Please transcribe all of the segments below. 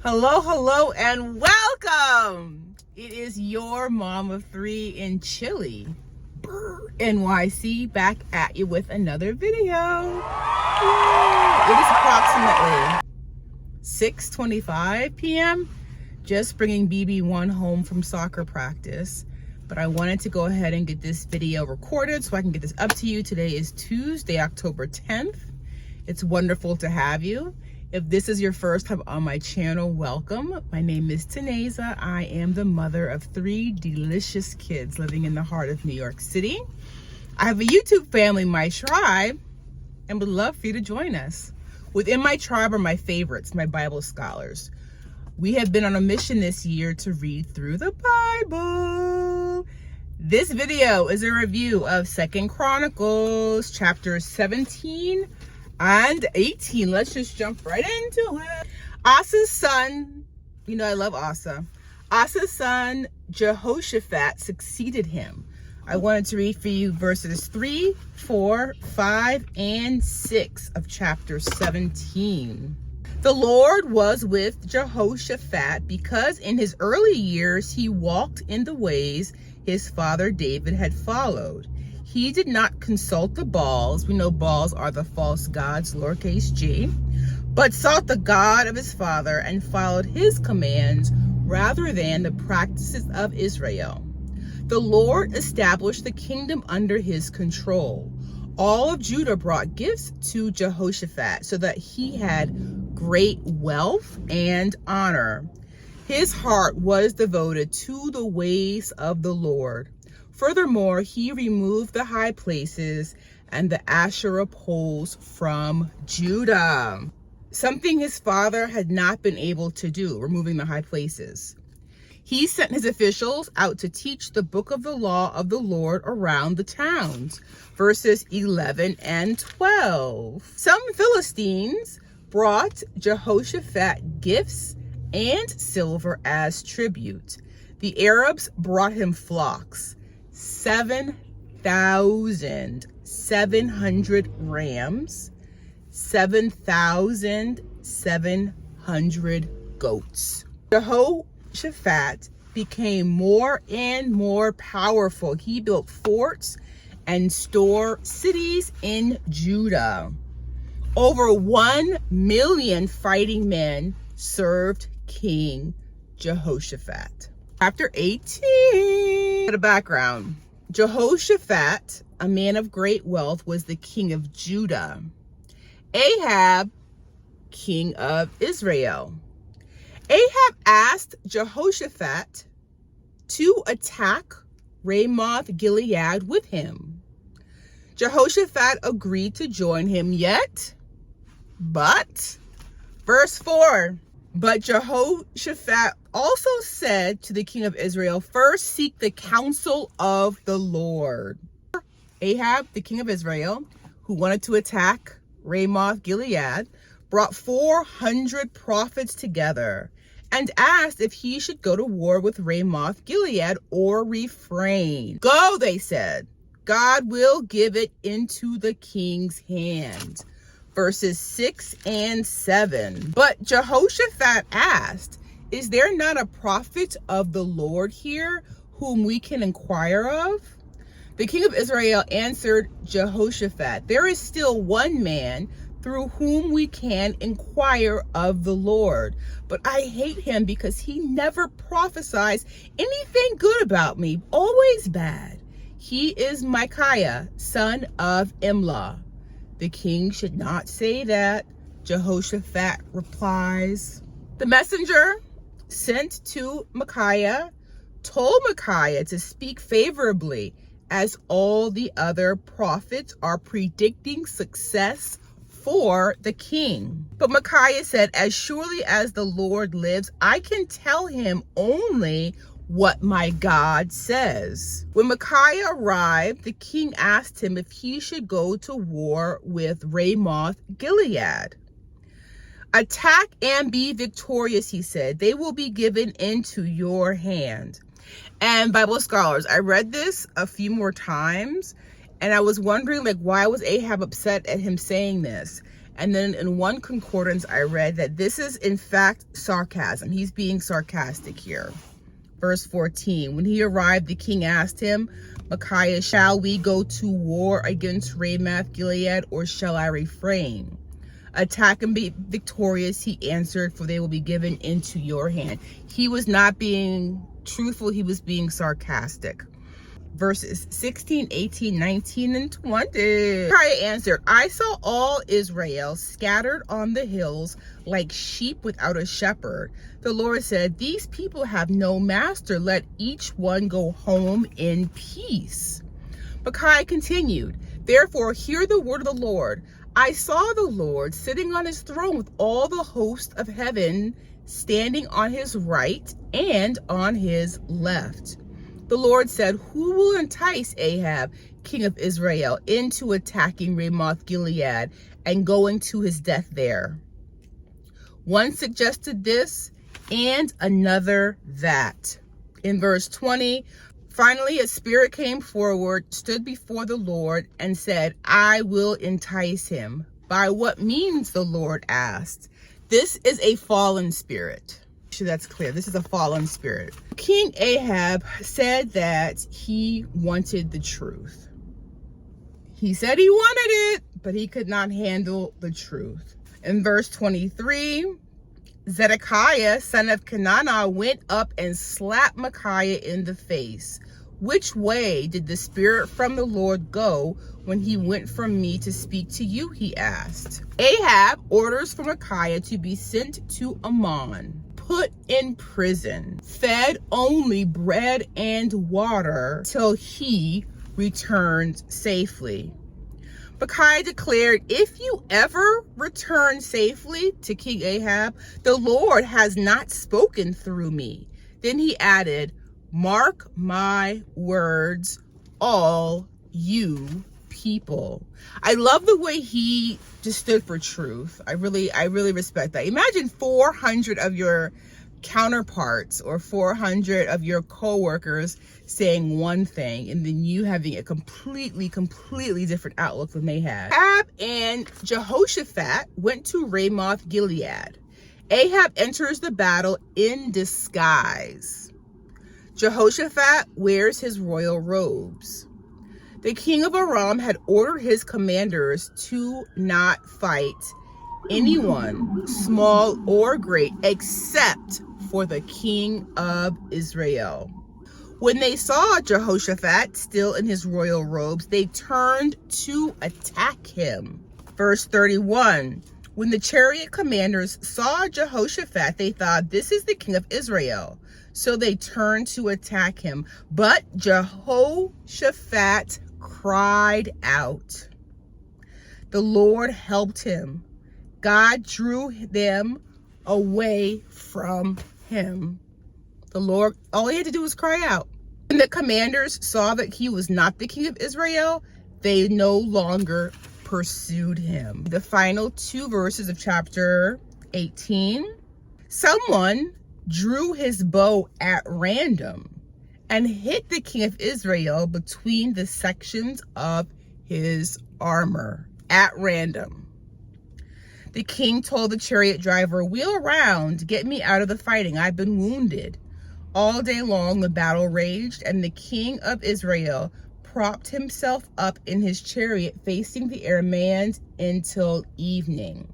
Hello, and welcome. It is your mom of three in Chile, NYC, back at you with another video. Yay. It is approximately 6:25 p.m. Just bringing BB1 home from soccer practice. But I wanted to go ahead and get this video recorded so I can get this up to you. Today is Tuesday, October 10th. It's wonderful to have you. If this is your first time on my channel, welcome. My name is Taneza. I am the mother of three delicious kids living in the heart of New York City. I have a YouTube family, my tribe, and would love for you to join us. Within my tribe are my favorites, my Bible scholars. We have been on a mission this year to read through the Bible. This video is a review of 2 Chronicles, chapters 17 and 18. Let's just jump right into it. Asa's son, you know I love Asa. Asa's son Jehoshaphat succeeded him. I wanted to read for you verses 3, 4, 5, and 6 of chapter 17. The Lord was with Jehoshaphat because in his early years he walked in the ways his father David had followed. He did not consult the Baals. We know Baals are the false gods, lowercase g, but sought the God of his father and followed his commands rather than the practices of Israel. The Lord established the kingdom under his control. All of Judah brought gifts to Jehoshaphat so that he had great wealth and honor. His heart was devoted to the ways of the Lord. Furthermore, he removed the high places and the Asherah poles from Judah, something his father had not been able to do, removing the high places. He sent his officials out to teach the book of the law of the Lord around the towns, verses 11 and 12. Some Philistines brought Jehoshaphat gifts and silver as tribute. The Arabs brought him flocks, 7,700 rams, 7,700 goats. Jehoshaphat became more and more powerful. He built forts and store cities in Judah. Over 1 million fighting men served King Jehoshaphat. Chapter 18. The background. Jehoshaphat, a man of great wealth, was the king of Judah. Ahab, king of Israel. Ahab asked Jehoshaphat to attack Ramoth Gilead with him. Jehoshaphat agreed to join him but verse 4. But Jehoshaphat also said to the king of Israel, first seek the counsel of the Lord. Ahab, the king of Israel, who wanted to attack Ramoth Gilead, brought 400 prophets together and asked if he should go to war with Ramoth Gilead or refrain. Go, they said. God will give it into the king's hand. Verses 6 and 7. But Jehoshaphat asked, is there not a prophet of the Lord here whom we can inquire of? The king of Israel answered Jehoshaphat, there is still one man through whom we can inquire of the Lord, but I hate him because he never prophesies anything good about me, always bad. He is Micaiah, son of Imlah. The king should not say that, Jehoshaphat replies. The messenger sent to Micaiah told Micaiah to speak favorably, as all the other prophets are predicting success for the king. But Micaiah said, as surely as the Lord lives, I can tell him only what my God says. When Micaiah arrived, the king asked him if he should go to war with Ramoth Gilead. Attack and be victorious, he said. They will be given into your hand. And Bible scholars, I read this a few more times, and I was wondering, like, why was Ahab upset at him saying this? And then in one concordance, I read that this is in fact sarcasm. He's being sarcastic here. Verse 14, when he arrived, the king asked him, Micaiah, shall we go to war against Ramoth Gilead, or shall I refrain? Attack and be victorious, he answered, for they will be given into your hand. He was not being truthful, he was being sarcastic. Verses 16, 18, 19, and 20. Micaiah answered, I saw all Israel scattered on the hills like sheep without a shepherd. The Lord said, these people have no master. Let each one go home in peace. Micaiah continued, therefore hear the word of the Lord. I saw the Lord sitting on his throne with all the host of heaven standing on his right and on his left. The Lord said, who will entice Ahab, king of Israel, into attacking Ramoth Gilead and going to his death there? One suggested this and another that. In verse 20, finally a spirit came forward, stood before the Lord, and said, I will entice him. By what means? The Lord asked. This is a fallen spirit. Sure, that's clear. This is a fallen spirit. King Ahab said that he wanted the truth. He said he wanted it, but he could not handle the truth. In verse 23, Zedekiah, son of Kenana, went up and slapped Micaiah in the face. Which way did the spirit from the Lord go when he went from me to speak to you? He asked. Ahab orders for Micaiah to be sent to Ammon, put in prison, fed only bread and water till he returned safely. Micaiah declared, if you ever return safely to King Ahab, the Lord has not spoken through me. Then he added, mark my words, all you people. I love the way he just stood for truth. I really respect that. Imagine 400 of your counterparts or 400 of your co-workers saying one thing and then you having a completely different outlook than they had. Ahab and Jehoshaphat went to Ramoth Gilead. Ahab enters the battle in disguise. Jehoshaphat wears his royal robes. The king of Aram had ordered his commanders to not fight anyone, small or great, except for the king of Israel. When they saw Jehoshaphat still in his royal robes, they turned to attack him. Verse 31, when the chariot commanders saw Jehoshaphat, they thought, this is the king of Israel. So they turned to attack him. But Jehoshaphat cried out. The Lord helped him. God drew them away from him. The Lord, all he had to do was cry out. When the commanders saw that he was not the king of Israel, they no longer pursued him. The final two verses of chapter 18. Someone drew his bow at random and hit the king of Israel between the sections of his armor at random. The king told the chariot driver, wheel around, get me out of the fighting. I've been wounded. All day long the battle raged, and the king of Israel propped himself up in his chariot facing the Arameans until evening.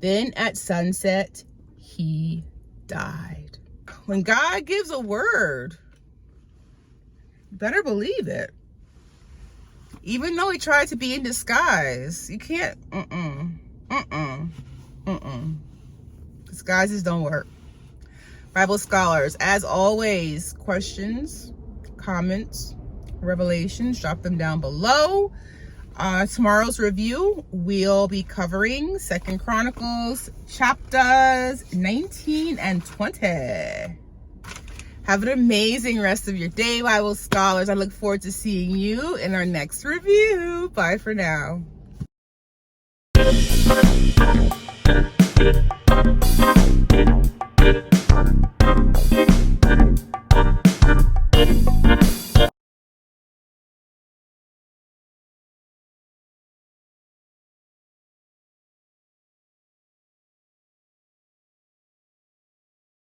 Then at sunset, he died. When God gives a word, you better believe it. Even though he tried to be in disguise, you can't, Disguises don't work. Bible scholars, as always, questions, comments, revelations, drop them down below. Tomorrow's review, we'll be covering 2 Chronicles chapters 19 and 20. Have an amazing rest of your day, Bible scholars. I look forward to seeing you in our next review. Bye for now.